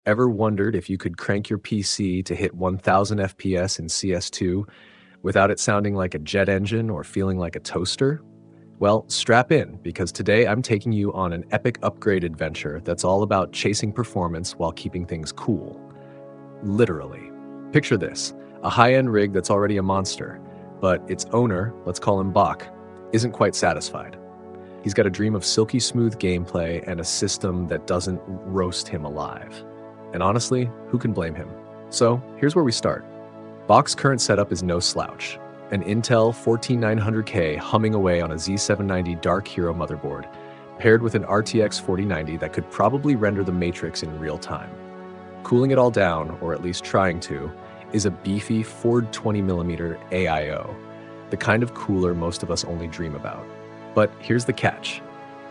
Ever wondered if you could crank your PC to hit 1000 FPS in CS2 without it sounding like a jet engine or feeling like a toaster? Well, strap in, because today I'm taking you on an epic upgrade adventure that's all about chasing performance while keeping things cool. Literally. Picture this, a high-end rig that's already a monster, but its owner, let's call him Bach, isn't quite satisfied. He's got a dream of silky smooth gameplay and a system that doesn't roast him alive. And honestly, who can blame him? So, here's where we start. Bach's current setup is no slouch. An Intel 14900K humming away on a Z790 Dark Hero motherboard, paired with an RTX 4090 that could probably render the Matrix in real time. Cooling it all down, or at least trying to, is a beefy Ford 20mm AIO, the kind of cooler most of us only dream about. But here's the catch.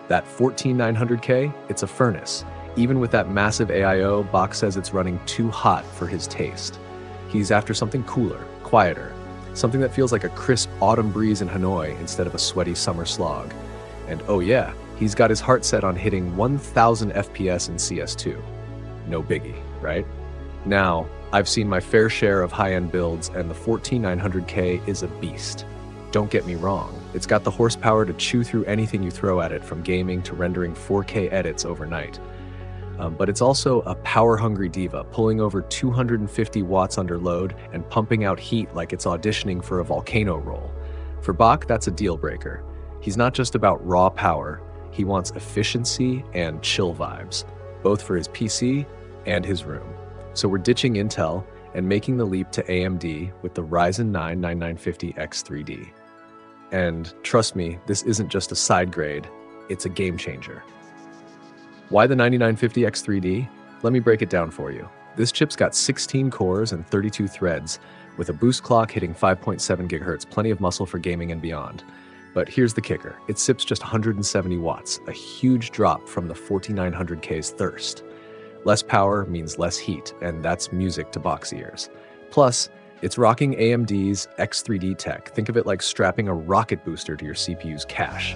That 14900K, it's a furnace. Even with that massive AIO, Bach says it's running too hot for his taste. He's after something cooler, quieter, something that feels like a crisp autumn breeze in Hanoi instead of a sweaty summer slog. And oh yeah, he's got his heart set on hitting 1000 FPS in CS2. No biggie, right? Now, I've seen my fair share of high-end builds, and the 14900K is a beast. Don't get me wrong, it's got the horsepower to chew through anything you throw at it, from gaming to rendering 4K edits overnight. But it's also a power-hungry diva, pulling over 250 watts under load and pumping out heat like it's auditioning for a volcano roll. For Bach, that's a deal breaker. He's not just about raw power, he wants efficiency and chill vibes, both for his PC and his room. So we're ditching Intel and making the leap to AMD with the Ryzen 9 9950X3D. And trust me, this isn't just a side grade, it's a game changer. Why the 9950X3D? Let me break it down for you. This chip's got 16 cores and 32 threads, with a boost clock hitting 5.7 GHz, plenty of muscle for gaming and beyond. But here's the kicker, it sips just 170 watts, a huge drop from the 4900K's thirst. Less power means less heat, and that's music to Bach's ears. Plus, it's rocking AMD's X3D tech. Think of it like strapping a rocket booster to your CPU's cache.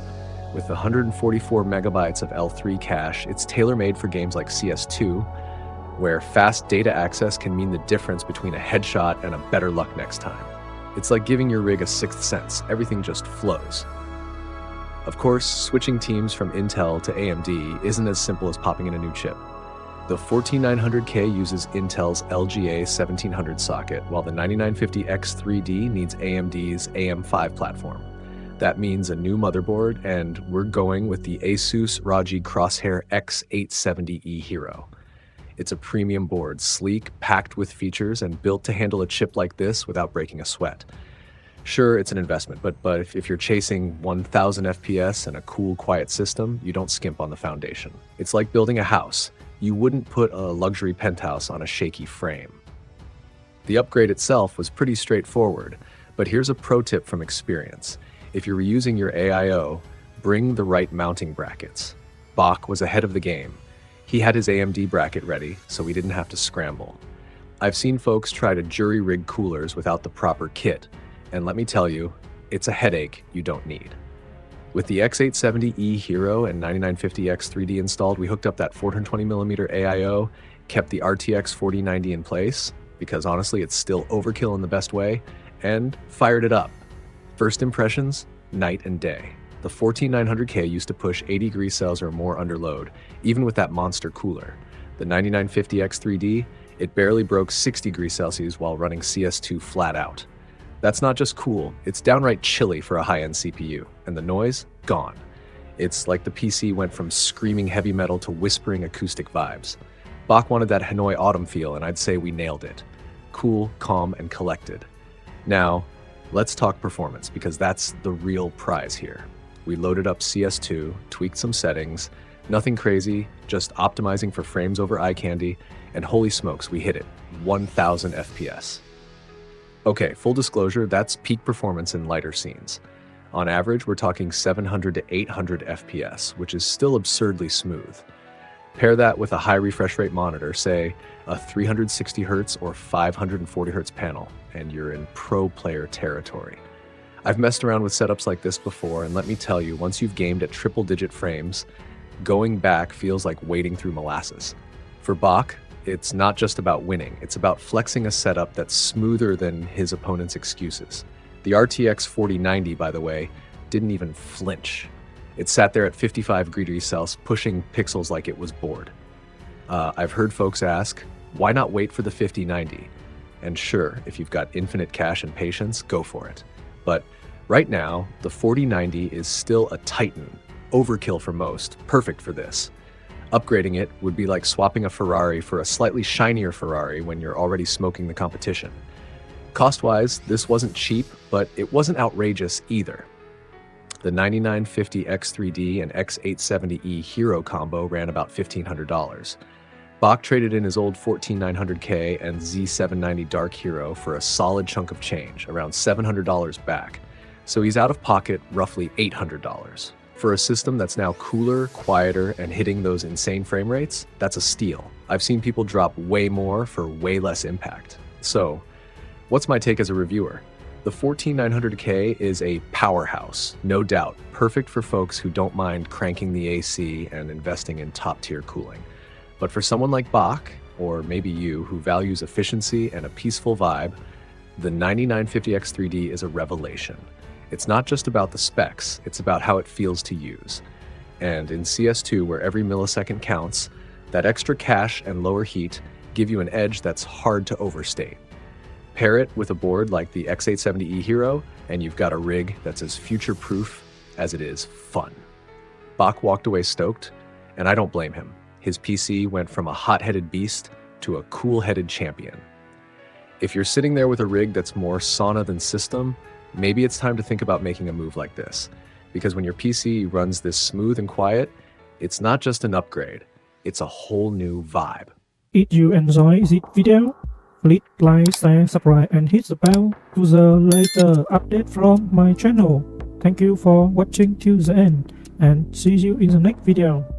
With 144 megabytes of L3 cache, it's tailor-made for games like CS2, where fast data access can mean the difference between a headshot and a better luck next time. It's like giving your rig a sixth sense, everything just flows. Of course, switching teams from Intel to AMD isn't as simple as popping in a new chip. The 14900K uses Intel's LGA 1700 socket, while the 9950X3D needs AMD's AM5 platform. That means a new motherboard, and we're going with the Asus ROG Crosshair X870E Hero. It's a premium board, sleek, packed with features, and built to handle a chip like this without breaking a sweat. Sure, it's an investment, but if you're chasing 1000 FPS and a cool, quiet system, you don't skimp on the foundation. It's like building a house. You wouldn't put a luxury penthouse on a shaky frame. The upgrade itself was pretty straightforward, but here's a pro tip from experience. If you're reusing your AIO, bring the right mounting brackets. Bach was ahead of the game. He had his AMD bracket ready, so we didn't have to scramble. I've seen folks try to jury-rig coolers without the proper kit, and let me tell you, it's a headache you don't need. With the X870E Hero and 9950X3D installed, we hooked up that 420mm AIO, kept the RTX 4090 in place, because honestly it's still overkill in the best way, and fired it up. First impressions, night and day. The 14900K used to push 80 degrees Celsius or more under load, even with that monster cooler. The 9950X3D, it barely broke 60 degrees Celsius while running CS2 flat out. That's not just cool, it's downright chilly for a high-end CPU, and the noise, gone. It's like the PC went from screaming heavy metal to whispering acoustic vibes. Bach wanted that Hanoi autumn feel, and I'd say we nailed it. Cool, calm, and collected. Now, let's talk performance, because that's the real prize here. We loaded up CS2, tweaked some settings, nothing crazy, just optimizing for frames over eye candy, and holy smokes, we hit it, 1000 FPS. Okay, full disclosure, that's peak performance in lighter scenes. On average, we're talking 700 to 800 FPS, which is still absurdly smooth. Pair that with a high refresh rate monitor, say a 360Hz or 540Hz panel, and you're in pro player territory. I've messed around with setups like this before, and let me tell you, once you've gamed at triple-digit frames, going back feels like wading through molasses. For Bach, it's not just about winning, it's about flexing a setup that's smoother than his opponent's excuses. The RTX 4090, by the way, didn't even flinch. It sat there at 55 degrees Celsius, pushing pixels like it was bored. I've heard folks ask, why not wait for the 5090? And sure, if you've got infinite cash and patience, go for it. But right now, the 4090 is still a titan, overkill for most, perfect for this. Upgrading it would be like swapping a Ferrari for a slightly shinier Ferrari when you're already smoking the competition. Cost-wise, this wasn't cheap, but it wasn't outrageous either. The 9950 X3D and X870E Hero combo ran about $1,500. Bach traded in his old 14900K and Z790 Dark Hero for a solid chunk of change, around $700 back. So he's out of pocket roughly $800. For a system that's now cooler, quieter, and hitting those insane frame rates, that's a steal. I've seen people drop way more for way less impact. So, what's my take as a reviewer? The 14900K is a powerhouse, no doubt, perfect for folks who don't mind cranking the AC and investing in top-tier cooling. But for someone like Bach, or maybe you, who values efficiency and a peaceful vibe, the 9950X3D is a revelation. It's not just about the specs, it's about how it feels to use. And in CS2, where every millisecond counts, that extra cache and lower heat give you an edge that's hard to overstate. Pair it with a board like the X870E Hero, and you've got a rig that's as future-proof as it is fun. Bach walked away stoked, and I don't blame him. His PC went from a hot-headed beast to a cool-headed champion. If you're sitting there with a rig that's more sauna than system, maybe it's time to think about making a move like this. Because when your PC runs this smooth and quiet, it's not just an upgrade, it's a whole new vibe. If you enjoy this video, please like, share, subscribe and hit the bell to the later update from my channel. Thank you for watching till the end and see you in the next video.